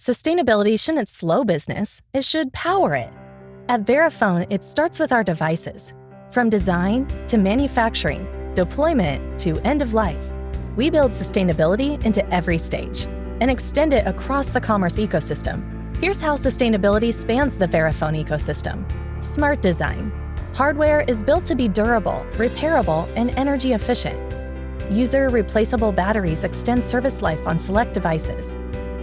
Sustainability shouldn't slow business, it should power it. At Verifone, it starts with our devices. From design to manufacturing, deployment to end of life, we build sustainability into every stage and extend it across the commerce ecosystem. Here's how sustainability spans the Verifone ecosystem. Smart design. Hardware is built to be durable, repairable, and energy efficient. User replaceable batteries extend service life on select devices.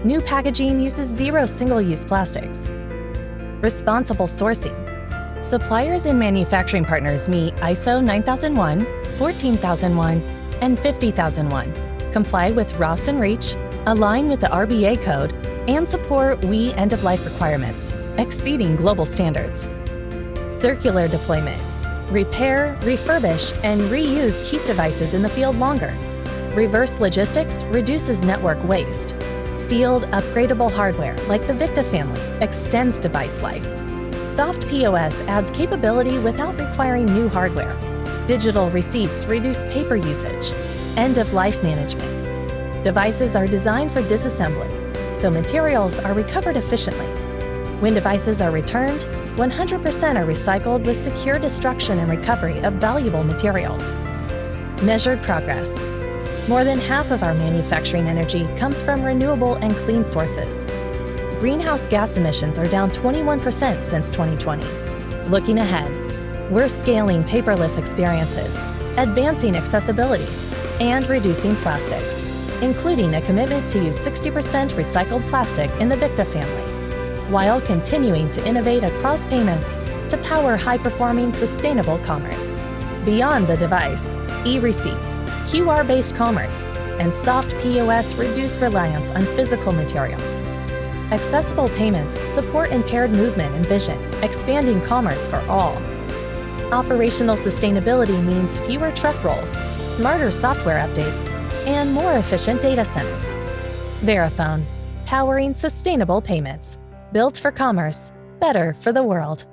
New packaging uses zero single-use plastics. Responsible sourcing. Suppliers and manufacturing partners meet ISO 9001, 14001, and 50001, comply with RoHS and REACH, align with the RBA code, and support WEEE end-of-life requirements, exceeding global standards. Circular deployment. Repair, refurbish, and reuse keep devices in the field longer. Reverse logistics reduces network waste. Field upgradable hardware, like the Victa family, extends device life. Soft POS adds capability without requiring new hardware. Digital receipts reduce paper usage. End-of-life management. Devices are designed for disassembly, so materials are recovered efficiently. When devices are returned, 100% are recycled with secure destruction and recovery of valuable materials. Measured progress. More than half of our manufacturing energy comes from renewable and clean sources. Greenhouse gas emissions are down 21% since 2020. Looking ahead, we're scaling paperless experiences, advancing accessibility, and reducing plastics, including a commitment to use 60% recycled plastic in the Victa family, while continuing to innovate across payments to power high-performing sustainable commerce. Beyond the device, e-receipts, QR-based commerce, and soft POS reduce reliance on physical materials. Accessible payments support impaired movement and vision, expanding commerce for all. Operational sustainability means fewer truck rolls, smarter software updates, and more efficient data centers. Verifone, powering sustainable payments. Built for commerce, better for the world.